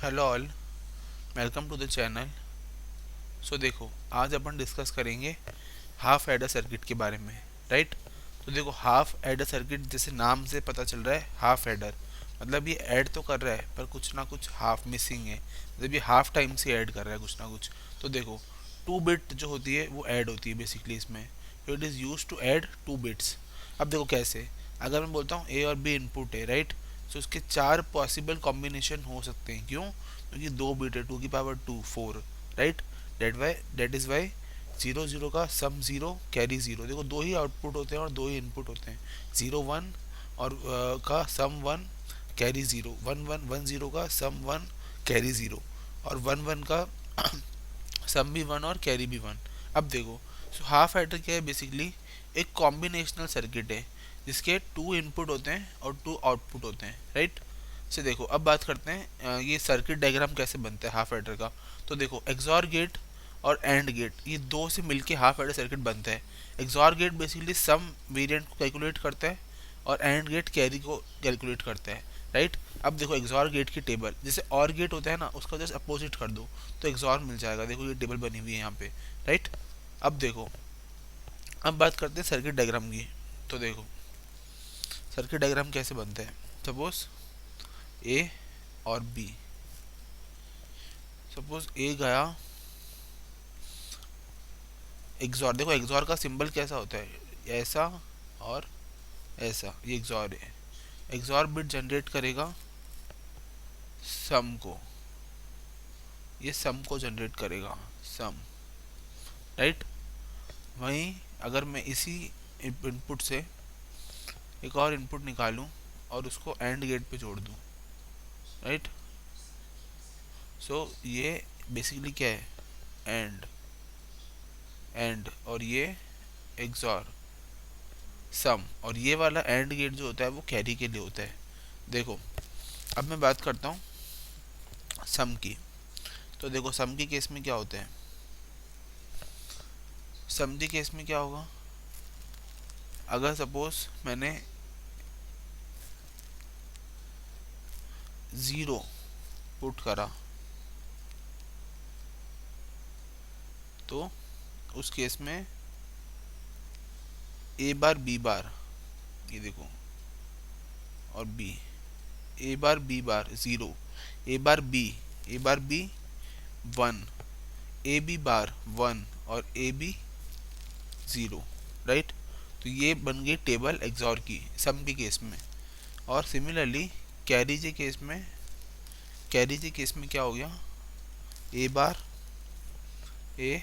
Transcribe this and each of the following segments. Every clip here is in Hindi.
Hello all, welcome to the channel. So देखो, आज अपन डिस्कस करेंगे हाफ एडर सर्किट के बारे में, राइट। तो देखो, हाफ एडर सर्किट जैसे नाम से पता चल रहा है, हाफ एडर मतलब ये ऐड तो कर रहा है पर कुछ ना कुछ हाफ मिसिंग है, मतलब ये हाफ टाइम से ऐड कर रहा है कुछ ना कुछ। तो देखो, 2 बिट जो होती है वो ऐड होती है बेसिकली इसमें। It is use to add 2 bits. अब देखो कैसे, अगर मैं बोलता हूँ ए और बी इनपुट है, राइट। सो उसके 4 पॉसिबल कॉम्बिनेशन हो सकते हैं। क्यों? क्योंकि 2 बिट है, 2 की power 2 4, right. That is why 0 0 का सम 0 कैरी 0। देखो, दो ही आउटपुट होते हैं और दो ही इनपुट होते हैं। 0 1 और का सम 1 कैरी 0, 1 1 1 0 का सम 1 कैरी 0, और 1 1 का सम भी 1 और कैरी भी 1। अब देखो, सो हाफ एडर क्या है बेसिकली, एक कॉम्बिनेशनल सर्किट है जिसके 2 इनपुट होते हैं और 2 आउटपुट होते हैं, राइट। से देखो, अब बात करते हैं ये सर्किट डायग्राम कैसे बनता है हाफ एडर का। तो देखो, एक्सॉर गेट और एंड गेट, ये दो से मिलके हाफ एडर सर्किट बनता है। XOR gate basically some variant को कैलकुलेट करता है और एंड गेट कैरी को कैलकुलेट करता है, राइट। अब देखो, एक्सॉर गेट की टेबल जैसे और गेट होता है ना, उसका जस्ट अपोजिट कर दो तो एक्सॉर मिल जाएगा। देखो, ये टेबल बनी हुई है यहाँ पे, राइट। अब देखो, अब बात करते हैं सर्किट डायग्राम की। तो देखो, सर्किट डायग्राम कैसे बनते हैं। सपोज ए और बी, सपोज ए गया एक्सॉर। देखो, एक्सॉर का सिंबल कैसा होता है, ऐसा और ऐसा, ये एक्सॉर है। एक्सॉर बिट जनरेट करेगा सम को, ये सम को जनरेट करेगा, सम, राइट। वहीं अगर मैं इसी इनपुट से एक और इनपुट निकालूं और उसको एंड गेट पे जोड़ दूं, राइट। सो ये बेसिकली क्या है, एंड एंड, और ये एक्सॉर सम, और ये वाला एंड गेट जो होता है वो कैरी के लिए होता है। देखो, अब मैं बात करता हूँ सम की। तो देखो, सम की केस में क्या होता है, सम की केस में क्या होगा, अगर सपोज मैंने 0 पुट करा तो उस केस में ए बार बी बार, ये देखो, और B, A bar B bar 0, A bar B 1, A B bar 1 और ए बी 0, राइट। तो ये बन गई टेबल एक्सॉर की सम के केस में। और सिमिलरली कैरी के केस में, कैरी के केस में क्या हो गया, ए बार ए,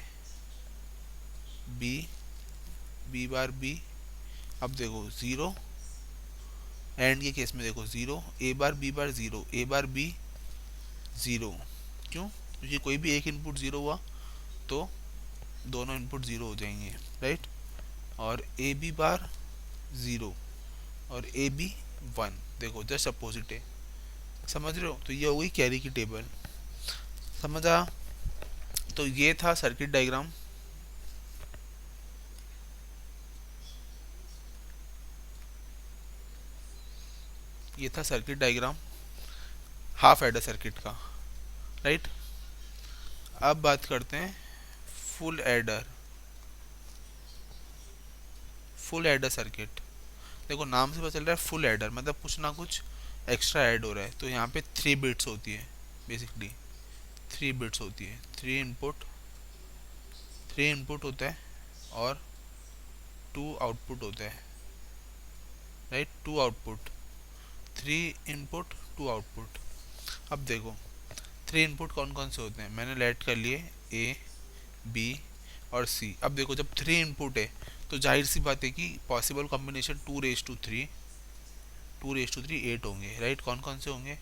बी, बी बार बी। अब देखो 0, एंड के केस में देखो 0, A bar B bar 0, A bar B 0। क्यों? क्योंकि कोई भी एक इनपुट 0 हुआ तो दोनों इनपुट 0 हो जाएंगे, राइट। और ए बी बार 0 और ए बी 1, देखो जस्ट अपोजिट है। समझ रहे हो? तो ये हो गई कैरी की टेबल। समझ आ? तो ये था सर्किट डायग्राम। ये था circuit diagram half adder circuit का, राइट। अब बात करते हैं full adder, full adder circuit. देखो, नाम से पता चल रहा है फुल एडर मतलब कुछ ना कुछ एक्स्ट्रा ऐड हो रहा है। तो यहाँ पे 3 बिट्स होती है बेसिकली, 3 बिट्स होती है, 3 इनपुट होता है और 2 आउटपुट होता है, राइट। 2 output, 3 input 2 output. अब देखो, 3 इनपुट कौन कौन से होते हैं, मैंने लेट कर लिए ए बी और सी। अब देखो, जब 3 इनपुट है तो जाहिर सी बात है कि possible combination 2 raise to 3, 2 raise to 3 8 होंगे, राइट। कौन कौन से होंगे,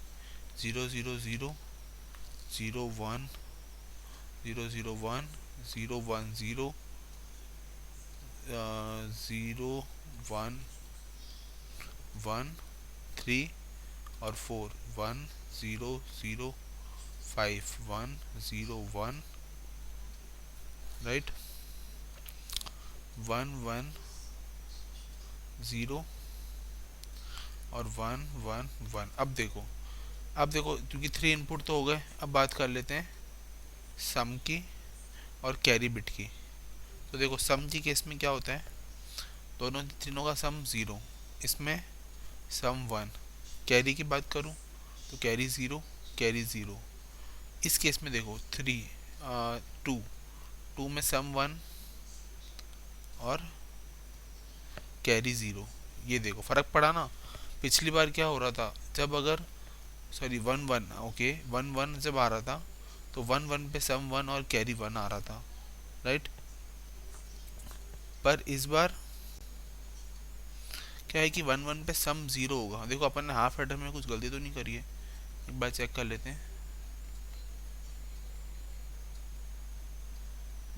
0 0 0, 0 1, 0 0 1, 0 1 0, 0 1 1 3 और 4, 1 0 0 5 1 0 1, राइट, 1 1 0 और 1 1 1। अब देखो, अब देखो क्योंकि 3 इनपुट तो हो गए, अब बात कर लेते हैं सम की और कैरी बिट की। तो देखो सम की केस में क्या होता है, दोनों तीनों का सम 0, इसमें सम 1। कैरी की बात करूं तो कैरी 0, कैरी 0। इस केस में देखो 3 2, 2 में सम 1 और कैरी 0। ये देखो फ़र्क पड़ा ना। पिछली बार क्या हो रहा था, जब अगर सॉरी 1 1, ओके 1 1 जब आ रहा था तो 1 1 पे सम 1 और कैरी 1 आ रहा था, राइट। पर इस बार क्या है कि 1 1 पे सम 0 होगा। देखो अपन ने हाफ एडर में कुछ गलती तो नहीं करी है, एक बार चेक कर लेते हैं।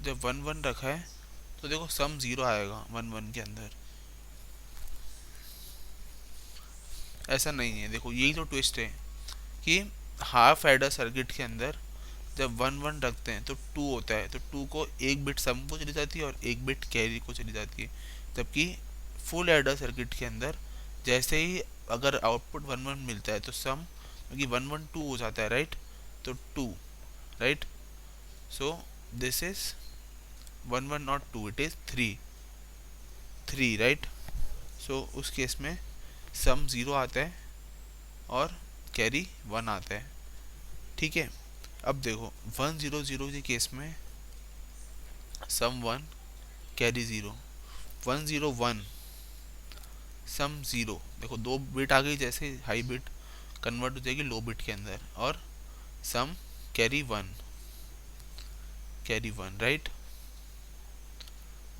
जब 1 1 रखा है तो देखो सम 0 आएगा 1 1 के अंदर। ऐसा नहीं है, देखो यही तो ट्विस्ट है कि हाफ एडर सर्किट के अंदर जब 1 1 रखते हैं तो 2 होता है, तो 2 को एक बिट सम को चली जाती है और एक बिट कैरी को चली जाती है। जबकि फुल एडर सर्किट के अंदर जैसे ही अगर आउटपुट 1 1 मिलता है तो सम, क्योंकि 1 1 2 हो जाता है, राइट, तो 2, right. So this is 1 1 not 2, it is 3 3, right. So उस केस में सम 0 आता है और कैरी 1 आता है, ठीक है। अब देखो 1 0 0 के केस में सम 1 कैरी 0, 1 0 1 सम 0। देखो दो बिट आ गई, जैसे हाई बिट कन्वर्ट हो जाएगी लो बिट के अंदर, और सम कैरी 1, कैरी 1, राइट।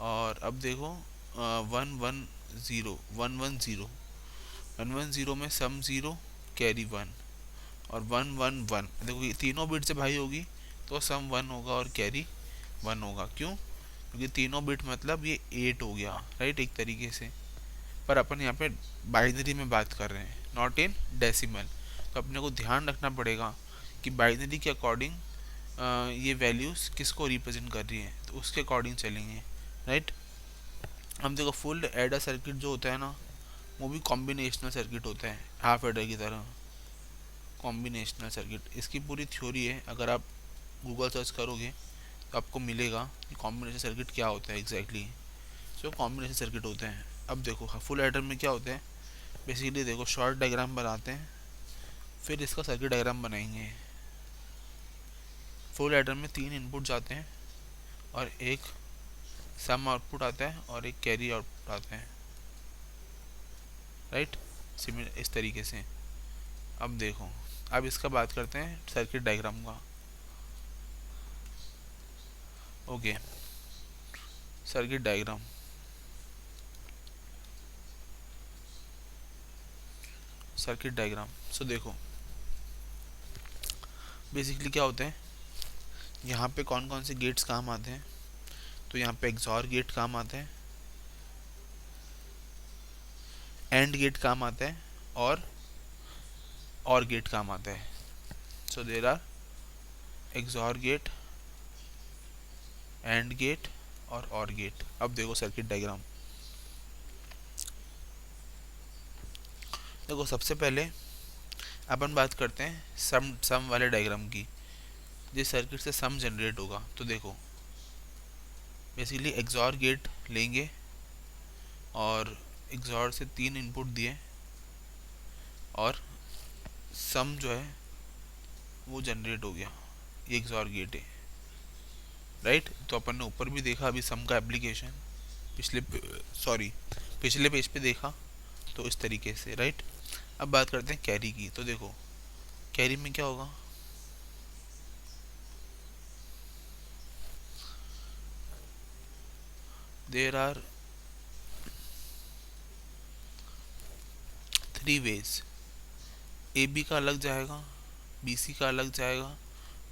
और अब देखो 1 1 0 1 1 0, 1 1 0 में सम 0 कैरी 1 और 1 1 1। देखो ये तीनों बिट जब हाई होगी तो सम 1 होगा और कैरी 1 होगा। क्यों? क्योंकि तीनों बिट मतलब ये 8 हो गया, राइट, एक तरीके से। पर अपन यहाँ पे बाइनरी में बात कर रहे हैं, नॉट इन डेसिमल। तो अपने को ध्यान रखना पड़ेगा कि बाइनरी के अकॉर्डिंग ये वैल्यूज़ किसको रिप्रेजेंट कर रही हैं, तो उसके अकॉर्डिंग चलेंगे, राइट। हम देखो फुल एडर सर्किट जो होता है ना, वो भी कॉम्बिनेशनल सर्किट होता है हाफ एडर की तरह। कॉम्बिनेशनल सर्किट, इसकी पूरी थ्योरी है, अगर आप गूगल सर्च करोगे तो आपको मिलेगा कि कॉम्बिनेशन सर्किट क्या होता है एग्जैक्टली। सो कॉम्बिनेशन सर्किट होते हैं। अब देखो फुल एडर में क्या होता है, बेसिकली देखो शॉर्ट डायग्राम बनाते हैं, फिर इसका सर्किट डायग्राम बनाएंगे। फुल एडर में 3 इनपुट जाते हैं और एक सम आउटपुट आता है और एक कैरी आउटपुट आता है, राइट, सिमिलर इस तरीके से। अब देखो, अब इसका बात करते हैं सर्किट डायग्राम का। Okay, circuit diagram. Circuit diagram so देखो बेसिकली क्या होते हैं, यहाँ पे कौन कौन से गेट्स काम आते हैं। तो यहाँ पे एक्सॉर गेट काम आते हैं, एंड गेट काम आता है, और गेट काम आता है। So there are XOR gate, AND gate OR gate. अब देखो सर्किट डायग्राम। देखो सबसे पहले अपन बात करते हैं सम वाले डायग्राम की, जिस सर्किट से सम जनरेट होगा। तो देखो बेसिकली एक्सॉर गेट लेंगे और एक्सॉर से 3 इनपुट दिए और सम जो है वो जनरेट हो गया, ये एक्सॉर गेट है, राइट। तो अपन ने ऊपर भी देखा अभी सम का एप्लीकेशन, पिछले पेज पे देखा, तो इस तरीके से, राइट। अब बात करते हैं कैरी की। तो देखो कैरी में क्या होगा, there are 3 ways. A B का अलग जाएगा, बी सी का अलग जाएगा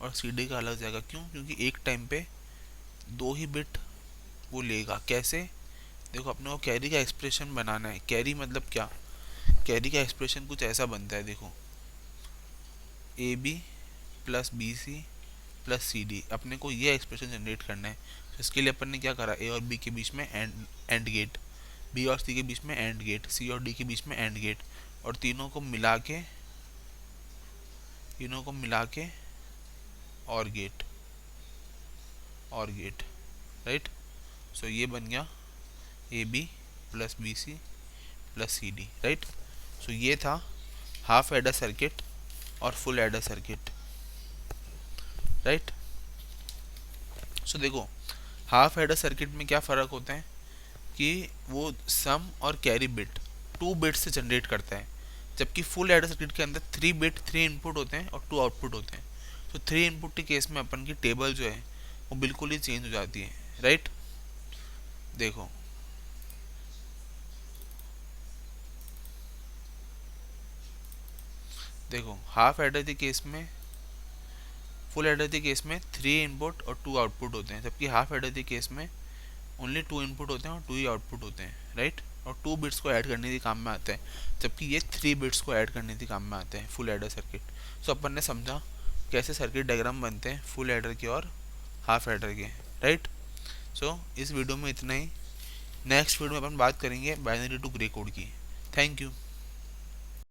और सी डी का अलग जाएगा। क्यों? क्योंकि एक टाइम पे 2 ही बिट वो लेगा। कैसे? देखो अपने को कैरी का एक्सप्रेशन बनाना है। कैरी मतलब क्या, कैरी का एक्सप्रेशन कुछ ऐसा बनता है, देखो A B plus B C plus C D. अपने को ये एक्सप्रेशन जनरेट करना है। तो इसके लिए अपन ने क्या करा, ए और बी के बीच में एंड गेट, बी और सी के बीच में एंड गेट, सी और डी के बीच में एंड गेट, और तीनों को मिला के इनों को मिला के और गेट राइट। सो ये बन गया A B plus B C plus C D right. So ये था हाफ एडर सर्किट और full adder circuit right. So देखो हाफ एडर सर्किट में क्या फ़र्क होता है कि वो सम और कैरी बिट 2 बिट से जनरेट करता है, जबकि फुल एडर सर्किट के अंदर 3 बिट 3 इनपुट होते हैं और 2 आउटपुट होते हैं। तो 3 इनपुट के केस में अपन की टेबल जो है वो बिल्कुल ही चेंज हो जाती है राइट। देखो हाफ एडर के केस में, फुल एडर के केस में 3 इनपुट और 2 आउटपुट होते हैं, जबकि हाफ एडर के केस में ओनली 2 इनपुट होते हैं और 2 ही आउटपुट होते हैं राइट। और 2 बिट्स को ऐड करने के काम में आता है, जबकि ये 3 बिट्स को ऐड करने के काम में आते हैं फुल एडर सर्किट। सो अपन ने समझा कैसे सर्किट डायग्राम बनते हैं फुल एडर के और हाफ एडर के राइट। सो इस वीडियो में इतना ही। नेक्स्ट वीडियो में अपन बात करेंगे बाइनरी टू ग्रे कोड की। Thank you.